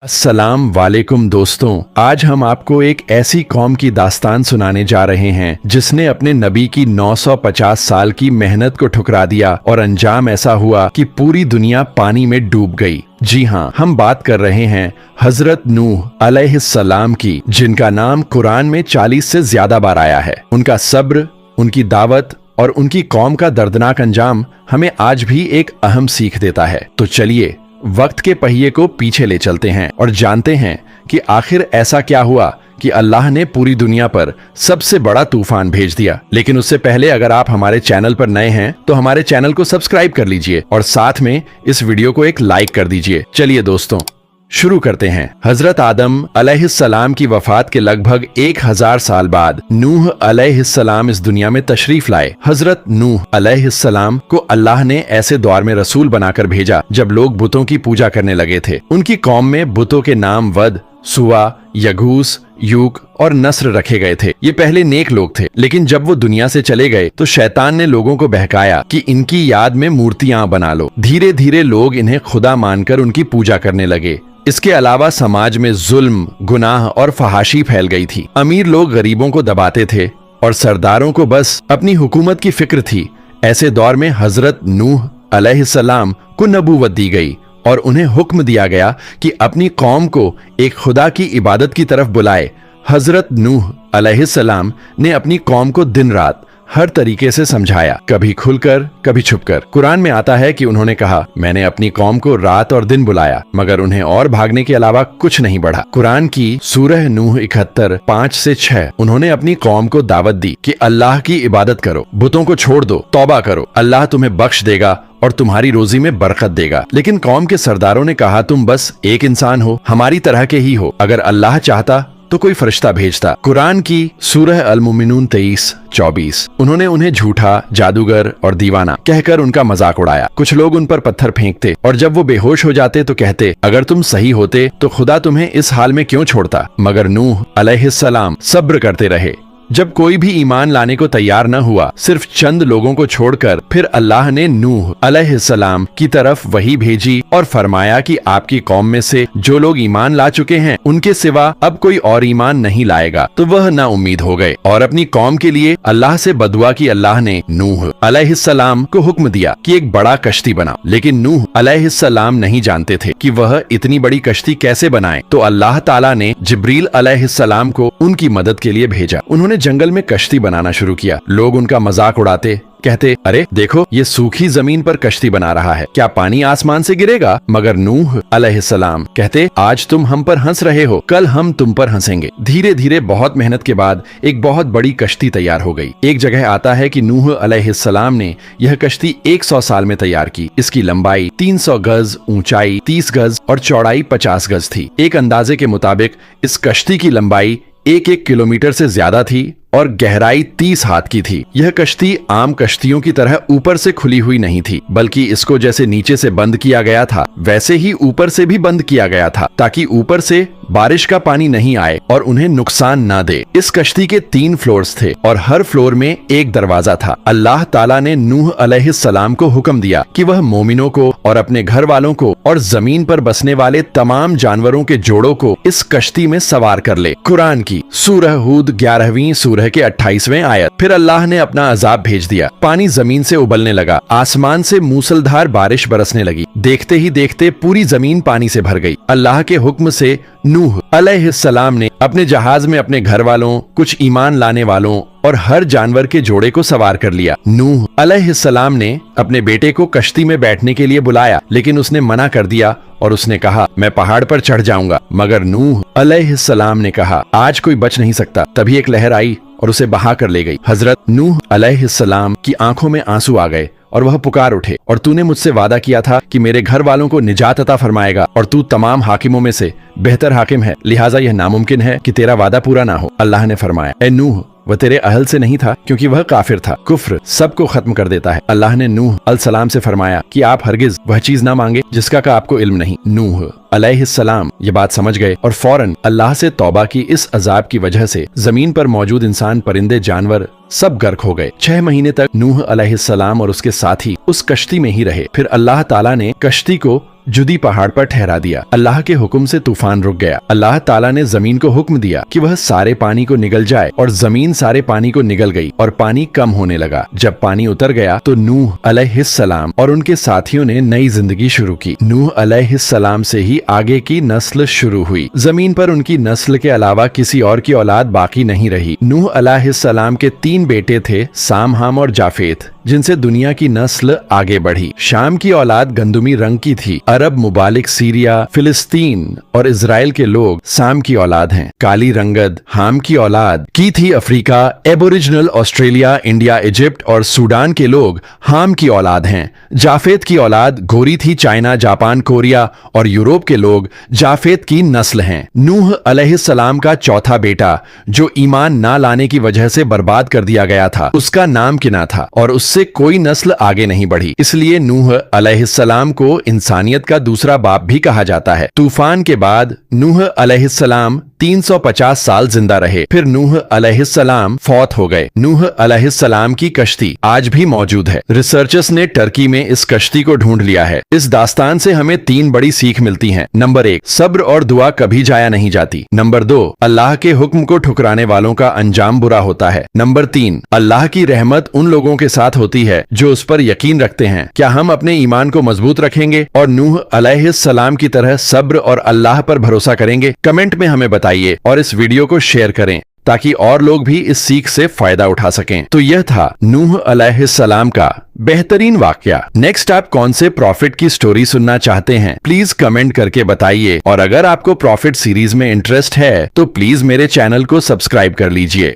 अस्सलाम वालेकुम दोस्तों, आज हम आपको एक ऐसी कौम की दास्तान सुनाने जा रहे हैं जिसने अपने नबी की 950 साल की मेहनत को ठुकरा दिया और अंजाम ऐसा हुआ कि पूरी दुनिया पानी में डूब गई। जी हाँ, हम बात कर रहे हैं हजरत नूह अलैहिस्सलाम की, जिनका नाम कुरान में 40 से ज्यादा बार आया है। उनका सब्र, उनकी दावत और उनकी कौम का दर्दनाक अंजाम हमें आज भी एक अहम सीख देता है। तो चलिए वक्त के पहिए को पीछे ले चलते हैं और जानते हैं कि आखिर ऐसा क्या हुआ कि अल्लाह ने पूरी दुनिया पर सबसे बड़ा तूफान भेज दिया। लेकिन उससे पहले अगर आप हमारे चैनल पर नए हैं तो हमारे चैनल को सब्सक्राइब कर लीजिए और साथ में इस वीडियो को एक लाइक कर दीजिए। चलिए दोस्तों शुरू करते हैं। हजरत आदम अलैहिस्सलाम की वफात के लगभग 1000 साल बाद नूह अलैहिस्सलाम इस दुनिया में तशरीफ लाए। हजरत नूह अलैहिस्सलाम को अल्लाह ने ऐसे दौर में रसूल बनाकर भेजा जब लोग बुतों की पूजा करने लगे थे। उनकी कौम में बुतों के नाम वद, सुवा, यगूस, यूक और नस्र रखे गए थे। ये पहले नेक लोग थे, लेकिन जब वो दुनिया से चले गए तो शैतान ने लोगों को बहकाया कि इनकी याद में मूर्तियां बना लो। धीरे धीरे लोग इन्हें खुदा मानकर उनकी पूजा करने लगे। इसके अलावा समाज में जुल्म, गुनाह और फहाशी फैल गई थी। अमीर लोग गरीबों को दबाते थे और सरदारों को बस अपनी हुकूमत की फिक्र थी। ऐसे दौर में हजरत नूह अलैहिस्सलाम को नबूवत दी गई और उन्हें हुक्म दिया गया कि अपनी कौम को एक खुदा की इबादत की तरफ बुलाए। हजरत नूह अलैहिस्सलाम ने अपनी कौम को दिन रात हर तरीके से समझाया, कभी खुलकर कभी छुपकर। कुरान में आता है कि उन्होंने कहा, मैंने अपनी कौम को रात और दिन बुलाया मगर उन्हें और भागने के अलावा कुछ नहीं बढ़ा। कुरान की सूरह नूह 71 5 से 6 उन्होंने अपनी कौम को दावत दी कि अल्लाह की इबादत करो, बुतों को छोड़ दो, तौबा करो, अल्लाह तुम्हें बख्श देगा और तुम्हारी रोजी में बरकत देगा। लेकिन कौम के सरदारों ने कहा, तुम बस एक इंसान हो, हमारी तरह के ही हो, अगर अल्लाह चाहता तो कोई फरिश्ता भेजता। कुरान की सूरह अल मुमिनून 23-24 उन्होंने उन्हें झूठा, जादूगर और दीवाना कहकर उनका मजाक उड़ाया। कुछ लोग उन पर पत्थर फेंकते और जब वो बेहोश हो जाते तो कहते, अगर तुम सही होते तो खुदा तुम्हें इस हाल में क्यों छोड़ता। मगर नूह अलैहिस्सलाम सब्र करते रहे। जब कोई भी ईमान लाने को तैयार न हुआ, सिर्फ चंद लोगों को छोड़कर, फिर अल्लाह ने नूह अलैहिस्सलाम की तरफ वही भेजी और फरमाया कि आपकी कौम में से जो लोग ईमान ला चुके हैं उनके सिवा अब कोई और ईमान नहीं लाएगा। तो वह ना उम्मीद हो गए और अपनी कौम के लिए अल्लाह से बदुआ की अल्लाह ने नूह अलैहिस्सलाम को हुक्म दिया कि एक बड़ा कश्ती बनाओ। लेकिन नूह अलैहिस्सलाम नहीं जानते थे कि वह इतनी बड़ी कश्ती कैसे बनाए। तो अल्लाह ताला ने जिब्रील अलैहिस्सलाम को उनकी मदद के लिए भेजा। उन्होंने जंगल में कश्ती बनाना शुरू किया। लोग उनका मजाक उड़ाते, कहते, अरे देखो ये सूखी जमीन पर कश्ती बना रहा है, क्या पानी आसमान से गिरेगा। मगर नूह अलैहिस्सलाम कहते, आज तुम हम पर हंस रहे हो, कल हम तुम पर हंसेंगे। धीरे धीरे बहुत मेहनत के बाद एक बहुत बड़ी कश्ती तैयार हो गई। एक जगह आता है कि नूह अलैहिस्सलाम ने यह कश्ती 100 साल में तैयार की। इसकी लंबाई 300 गज, ऊंचाई 30 गज और चौड़ाई 50 गज थी। एक अंदाजे के मुताबिक इस कश्ती की लंबाई 1-1 किलोमीटर से ज्यादा थी और गहराई 30 हाथ की थी। यह कश्ती आम कश्तियों की तरह ऊपर से खुली हुई नहीं थी, बल्कि इसको जैसे नीचे से बंद किया गया था वैसे ही ऊपर से भी बंद किया गया था, ताकि ऊपर से बारिश का पानी नहीं आए और उन्हें नुकसान ना दे। इस कश्ती के 3 फ्लोर्स थे और हर फ्लोर में एक दरवाजा था। अल्लाह ताला ने नूह अलैहिस्सलाम को हुक्म दिया कि वह मोमिनों को और अपने घर वालों को और जमीन पर बसने वाले तमाम जानवरों के जोड़ों को इस कश्ती में सवार कर ले। कुरान की सूरह हूद 11वीं सूरह के 28वें आयत। फिर अल्लाह ने अपना अजाब भेज दिया। पानी जमीन से उबलने लगा, आसमान से मूसलधार बारिश बरसने लगी। देखते ही देखते पूरी जमीन पानी से भर गई। अल्लाह के हुक्म से नूह अलैहिस्सलाम ने अपने जहाज में अपने घर वालों, कुछ ईमान लाने वालों और हर जानवर के जोड़े को सवार कर लिया। नूह अलैहिस्सलाम ने अपने बेटे को कश्ती में बैठने के लिए बुलाया, लेकिन उसने मना कर दिया और उसने कहा, मैं पहाड़ पर चढ़ जाऊंगा। मगर नूह अलैहिस्सलाम ने कहा, आज कोई बच नहीं सकता। तभी एक लहर आई और उसे बहा कर ले गई। हजरत नूह अलैहिस्सलाम की आंखों में आंसू आ गए और वह पुकार उठे, और तूने मुझसे वादा किया था कि मेरे घर वालों को निजात अता फरमाएगा और तू तमाम हाकिमों में से बेहतर हाकिम है, लिहाजा यह नामुमकिन है कि तेरा वादा पूरा ना हो। अल्लाह ने फरमाया, ए नूह, वह तेरे अहल से नहीं था क्योंकि वह काफिर था। कुफ्र सबको खत्म कर देता है। अल्लाह ने नूह अलैहिस्सलाम से फरमाया कि आप हरगिज वह चीज ना मांगे जिसका का आपको इल्म नहीं। नूह अलैहिस्सलाम ये बात समझ गए और फौरन अल्लाह से तौबा की। इस अजाब की वजह से जमीन पर मौजूद इंसान, परिंदे, जानवर सब गर्क हो गए। 6 महीने तक नूह अलैहिस्सलाम और उसके साथी उस कश्ती में ही रहे। फिर अल्लाह ताला ने कश्ती को जुदी पहाड़ पर ठहरा दिया। अल्लाह के हुक्म से तूफान रुक गया। अल्लाह ताला ने जमीन को हुक्म दिया कि वह सारे पानी को निगल जाए और जमीन सारे पानी को निगल गई और पानी कम होने लगा। जब पानी उतर गया तो नूह अलैहिस्सलाम और उनके साथियों ने नई जिंदगी शुरू की। नूह अलैहिस्सलाम से ही आगे की नस्ल शुरू हुई। जमीन पर उनकी नस्ल के अलावा किसी और की औलाद बाकी नहीं रही। नूह अलैहिस्सलाम के 3 बेटे थे, साम, हाम और जाफेत, जिनसे दुनिया की नस्ल आगे बढ़ी। शाम की औलाद गंदुमी रंग की थी। अरब, मुबालिक, सीरिया, फिलिस्तीन और इजराइल के लोग साम की औलाद हैं। काली रंगद हाम की औलाद की थी। Africa, aboriginal, Australia, India, Egypt और सूडान के लोग हाम की औलाद हैं। जाफेत की औलाद गोरी थी। चाइना, जापान, कोरिया और यूरोप के लोग जाफेत की नस्ल हैं। नूह अलैहिस्सलाम का चौथा बेटा, जो ईमान ना लाने की वजह से बर्बाद कर दिया गया था, उसका नाम किना था और उससे कोई नस्ल आगे नहीं बढ़ी। इसलिए नूह अलैहिस्सलाम को इंसानियत का दूसरा बाप भी कहा जाता है। तूफान के बाद नूह अलैहिस्सलाम 350 साल जिंदा रहे। फिर नूह अलैहिस्सलाम फौत हो गए। नूह अलैहिस्सलाम की कश्ती आज भी मौजूद है। रिसर्चर्स ने टर्की में इस कश्ती को ढूंढ लिया है। इस दास्तान से हमें 3 बड़ी सीख मिलती हैं। नंबर 1, सब्र और दुआ कभी जाया नहीं जाती। नंबर 2, अल्लाह के हुक्म को ठुकराने वालों का अंजाम बुरा होता है। नंबर 3, अल्लाह की रहमत उन लोगों के साथ होती है जो उस पर यकीन रखते हैं। क्या हम अपने ईमान को मजबूत रखेंगे और नूह अलैहिस्सलाम की तरह सब्र और अल्लाह पर भरोसा करेंगे? कमेंट में हमें बताइए और इस वीडियो को शेयर करें ताकि और लोग भी इस सीख से फायदा उठा सकें। तो यह था नूह अलैहिस्सलाम का बेहतरीन वाकया। नेक्स्ट आप कौन से प्रॉफिट की स्टोरी सुनना चाहते हैं? प्लीज कमेंट करके बताइए और अगर आपको प्रॉफिट सीरीज में इंटरेस्ट है तो प्लीज मेरे चैनल को सब्सक्राइब कर लीजिए।